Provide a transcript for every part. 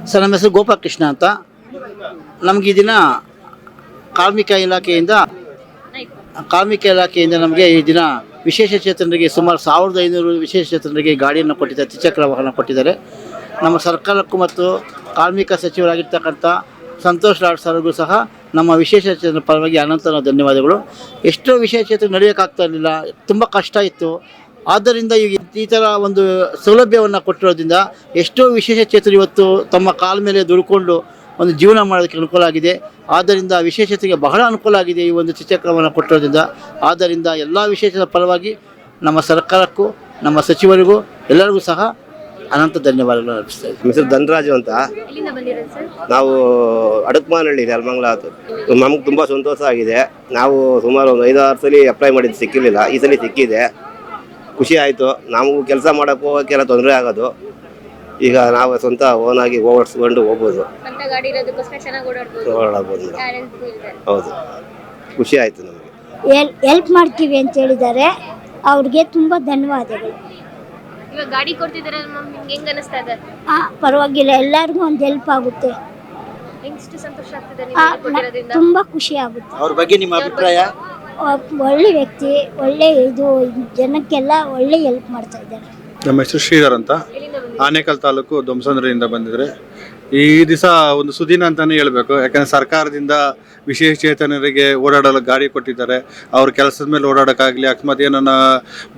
Sir, ನಮ್ಮ ಹೆಸರು ಗೋಪಾಲಕೃಷ್ಣ ಅಂತ. ನಮಗೆ ಈ ದಿನ ಕಾರ್ಮಿಕ ಇಲಾಖೆಯಿಂದ ನಮಗೆ ಈ ದಿನ ವಿಶೇಷ ಚೇತನರಿಗೆ ಸುಮಾರು 1500 ವಿಶೇಷ ಚೇತನರಿಗೆ ಗಾಡಿಯನ್ನು ಕೊಟ್ಟಿದ್ದಾರೆ, ತ್ರಿಚಕ್ರ ವಾಹನ ಕೊಟ್ಟಿದ್ದಾರೆ. ನಮ್ಮ ಸರ್ಕಾರಕ್ಕೂ ಮತ್ತು ಕಾರ್ಮಿಕ ಸಚಿವರಾಗಿರ್ತಕ್ಕಂಥ ಸಂತೋಷ್ ಲಾಡ್ ಸರ್ಗೂ ಸಹ ನಮ್ಮ ವಿಶೇಷ ಚೇತನ ಪರವಾಗಿ ಅನಂತ ಧನ್ಯವಾದಗಳು. ಎಷ್ಟೋ ವಿಶೇಷ ಚೇತನ ನಡೆಯೋಕ್ಕಾಗ್ತಾ ಇರಲಿಲ್ಲ, ತುಂಬ ಕಷ್ಟ ಇತ್ತು. ಆದ್ದರಿಂದ ಈ ಥರ ಒಂದು ಸೌಲಭ್ಯವನ್ನು ಕೊಟ್ಟಿರೋದ್ರಿಂದ ಎಷ್ಟೋ ವಿಶೇಷ ಚೇತನರು ಇವತ್ತು ತಮ್ಮ ಕಾಲ ಮೇಲೆ ದುಡ್ಕೊಂಡು ಒಂದು ಜೀವನ ಮಾಡೋದಕ್ಕೆ ಅನುಕೂಲ ಆಗಿದೆ. ಆದ್ದರಿಂದ ವಿಶೇಷತೆಗೆ ಬಹಳ ಅನುಕೂಲ ಆಗಿದೆ ಈ ಒಂದು ತ್ರಿಚಕ್ರವನ್ನು ಕೊಟ್ಟಿರೋದ್ರಿಂದ. ಆದ್ದರಿಂದ ಎಲ್ಲ ವಿಶೇಷದ ಪರವಾಗಿ ನಮ್ಮ ಸರ್ಕಾರಕ್ಕೂ ನಮ್ಮ ಸಚಿವರಿಗೂ ಎಲ್ಲರಿಗೂ ಸಹ ಅನಂತ ಧನ್ಯವಾದಗಳು ಅರ್ಪಿಸ್ತಾ ಇದ್ದೀವಿ. ಹೆಸರು ಧನರಾಜು ಅಂತ. ನಾವು ಅಡಕಮಾನಹಳ್ಳಿ ನೆಲಮಂಗಲ. ನಮ್ಗೆ ತುಂಬ ಸಂತೋಷ ಆಗಿದೆ. ನಾವು ಸುಮಾರು ಒಂದು 5-6 ಸಲ ಅಪ್ಲೈ ಮಾಡಿದ್ದು ಸಿಕ್ಕಿರಲಿಲ್ಲ, ಈ ಸಲ ಸಿಕ್ಕಿದೆ, ಖುಷಿ ಆಯಿತು. ನಮಗೂ ಕೆಲಸ ಮಾಡೋಕ್ಕೆ ಹೋಗೋಕ್ಕೆಲ್ಲ ತೊಂದರೆ ಆಗೋದು, ಈಗ ನಾವು ಸ್ವಂತ ಓನಾಗಿ ಓಡಿಸ್ಕೊಂಡು ಹೋಗ್ಬೋದು, ಓಡಾಡ್ಬೋದು. ಹೌದು, ಖುಷಿ ಆಯಿತು ನಮಗೆ. ಹೆಲ್ಪ್ ಮಾಡ್ತೀವಿ ಅಂತ ಹೇಳಿದ್ದಾರೆ, ಅವ್ರಿಗೆ ತುಂಬ ಧನ್ಯವಾದಗಳು. ಗಾಡಿ ಕೊಡ್ತಿದ್ದಾರೆ, ಹೆಂಗ್ ಅನಿಸ್ತಾ ಇದೆ? ಪರವಾಗಿಲ್ಲ, ಎಲ್ಲರಿಗೂ ಒಂದು ಹೆಲ್ಪ್ ಆಗುತ್ತೆ, ಸಂತೋಷ ಆಗ್ತಿದೆ, ತುಂಬ ಖುಷಿ ಆಗುತ್ತೆ. ಅವ್ರ ಬಗ್ಗೆ ನಿಮ್ಮ ಅಭಿಪ್ರಾಯ? ಒಳ್ಳೆ ವ್ಯಕ್ತಿ, ಒಳ್ಳೆ ಜನಕ್ಕೆಲ್ಲ ಒಳ್ಳೆ ಹೆಲ್ಪ್ ಮಾಡ್ತಾ ಇದ್ದಾರೆ. ನಮ್ಮ ಹೆಸರು ಶ್ರೀಧರ್ ಅಂತ, ಆನೇಕಲ್ ತಾಲೂಕು ದೊಂಬಸಂದ್ರಿಯಿಂದ ಬಂದಿದ್ರೆ. ಈ ದಿವಸ ಒಂದು ಸುದಿನ ಅಂತಲೇ ಹೇಳಬೇಕು. ಯಾಕಂದರೆ ಸರ್ಕಾರದಿಂದ ವಿಶೇಷ ಚೇತನರಿಗೆ ಓಡಾಡಲು ಗಾಡಿ ಕೊಟ್ಟಿದ್ದಾರೆ. ಅವ್ರ ಕೆಲಸದ ಮೇಲೆ ಓಡಾಡೋಕ್ಕಾಗಲಿ, ಅಕಸ್ಮಾತ್ ಏನನ್ನ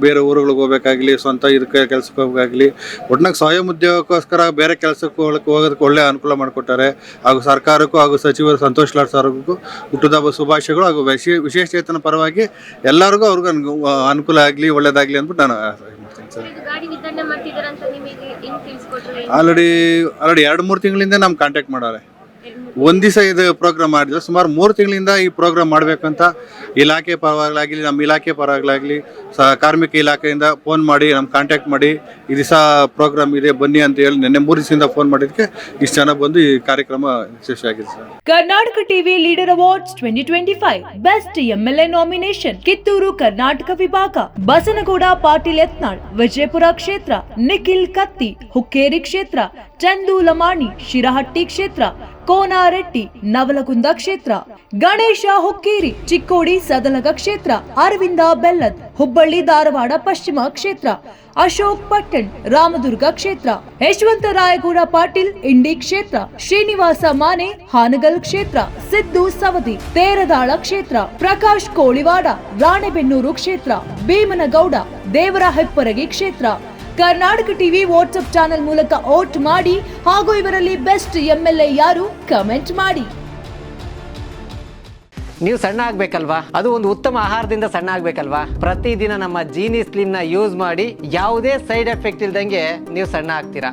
ಬೇರೆ ಊರುಗಳಿಗೆ ಹೋಗ್ಬೇಕಾಗಲಿ, ಸ್ವಂತ ಇದಕ್ಕೆ ಕೆಲಸಕ್ಕೆ ಹೋಗೋಕ್ಕಾಗಲಿ, ಒಟ್ನಾಗ ಸ್ವಯಂ ಉದ್ಯೋಗಕ್ಕೋಸ್ಕರ ಬೇರೆ ಕೆಲಸಕ್ಕೆ ಹೋಗೋದಕ್ಕೆ ಒಳ್ಳೆ ಅನುಕೂಲ ಮಾಡಿಕೊಟ್ಟಾರೆ. ಹಾಗೂ ಸರ್ಕಾರಕ್ಕೂ ಹಾಗೂ ಸಚಿವರು ಸಂತೋಷ್ ಲಾಡ್ ಸರ್ಗೂ ಹುಟ್ಟುಹಬ್ಬ ಶುಭಾಶಯಗಳು. ಹಾಗೂ ವಿಶೇಷ ಚೇತನ ಪರವಾಗಿ ಎಲ್ಲರಿಗೂ ಅವ್ರಿಗೂ ಅನುಕೂಲ ಆಗಲಿ, ಒಳ್ಳೇದಾಗಲಿ ಅಂದ್ಬಿಟ್ಟು ನಾನು ಆಲ್ರೆಡಿ 2-3 ತಿಂಗಳಿಂದ ನಮ್ಗೆ ಕಾಂಟ್ಯಾಕ್ಟ್ ಮಾಡಾರೆ. ಒಂದು ದಿವಸ ಇದು ಪ್ರೋಗ್ರಾಮ್ ಮಾಡಿದ್ರೆ ಸುಮಾರು 3 ತಿಂಗಳಿಂದ ಈ ಪ್ರೋಗ್ರಾಮ್ ಮಾಡಬೇಕಂತ ಇಲಾಖೆ ಪರವಾಗಲಾಗಲಿ, ನಮ್ಮ ಇಲಾಖೆ ಪರವಾಗಲಾಗಲಿ, ಕಾರ್ಮಿಕ ಇಲಾಖೆಯಿಂದ ಫೋನ್ ಮಾಡಿ ನಮ್ಗೆ ಕಾಂಟ್ಯಾಕ್ಟ್ ಮಾಡಿ ಈ ದಿವಸ ಪ್ರೋಗ್ರಾಮ್ ಇದೆ ಬನ್ನಿ ಅಂತ ಹೇಳಿ ನಿನ್ನೆ 3 ದಿವಸದಿಂದ ಫೋನ್ ಮಾಡಿದ್ದಕ್ಕೆ ಇಷ್ಟು ಜನ ಬಂದು ಈ ಕಾರ್ಯಕ್ರಮ ಯಶಸ್ವಿಯಾಗಿದೆ sir. Karnataka TV leader awards 2025 best MLA nomination Kittur Karnataka ವಿಭಾಗ ಬಸನಗೌಡ ಪಾಟೀಲ್ ಯತ್ನಾಳ್ ವಿಜಯಪುರ ಕ್ಷೇತ್ರ, ನಿಖಿಲ್ ಕತ್ತಿ ಹುಕ್ಕೇರಿ ಕ್ಷೇತ್ರ, ಚಂದು ಲಮಾಣಿ ಶಿರಹಟ್ಟಿ ಕ್ಷೇತ್ರ, ಕೋನಾರೆಡ್ಡಿ ನವಲಗುಂದ ಕ್ಷೇತ್ರ, ಗಣೇಶ ಹುಕ್ಕೇರಿ ಚಿಕ್ಕೋಡಿ ಸದಲಗ ಕ್ಷೇತ್ರ, ಅರವಿಂದ ಬೆಲ್ಲದ್ ಹುಬ್ಬಳ್ಳಿ ಧಾರವಾಡ ಪಶ್ಚಿಮ ಕ್ಷೇತ್ರ, ಅಶೋಕ್ ಪಟ್ಟಣ್ ರಾಮದುರ್ಗ ಕ್ಷೇತ್ರ, ಯಶವಂತ ರಾಯಗೌಡ ಪಾಟೀಲ್ ಇಂಡಿ ಕ್ಷೇತ್ರ, ಶ್ರೀನಿವಾಸ ಮಾನೆ ಹಾನಗಲ್ ಕ್ಷೇತ್ರ, ಸಿದ್ದು ಸವದಿ ತೇರದಾಳ ಕ್ಷೇತ್ರ, ಪ್ರಕಾಶ್ ಕೋಳಿವಾಡ ರಾಣೆಬೆನ್ನೂರು ಕ್ಷೇತ್ರ, ಭೀಮನಗೌಡ ದೇವರ ಹೆಪ್ಪರಗಿ ಕ್ಷೇತ್ರ. ಕರ್ನಾಟಕ ಟಿವಿ ವಾಟ್ಸ್ಆಪ್ ಚಾನೆಲ್ ಮೂಲಕ ವೋಟ್ ಮಾಡಿ ಹಾಗೂ ಇವರಲ್ಲಿ ಬೆಸ್ಟ್ MLA ಯಾರು ಕಮೆಂಟ್ ಮಾಡಿ. ನೀವು ಸಣ್ಣ ಆಗ್ಬೇಕಲ್ವಾ? ಅದು ಒಂದು ಉತ್ತಮ ಆಹಾರದಿಂದ ಸಣ್ಣ ಆಗ್ಬೇಕಲ್ವಾ? ಪ್ರತಿದಿನ ನಮ್ಮ ಜೀನಿ ಸ್ಲಿಮ್ ನ ಯೂಸ್ ಮಾಡಿ ಯಾವುದೇ ಸೈಡ್ ಎಫೆಕ್ಟ್ ಇಲ್ದಂಗೆ ನೀವು ಸಣ್ಣ ಆಗ್ತೀರಾ.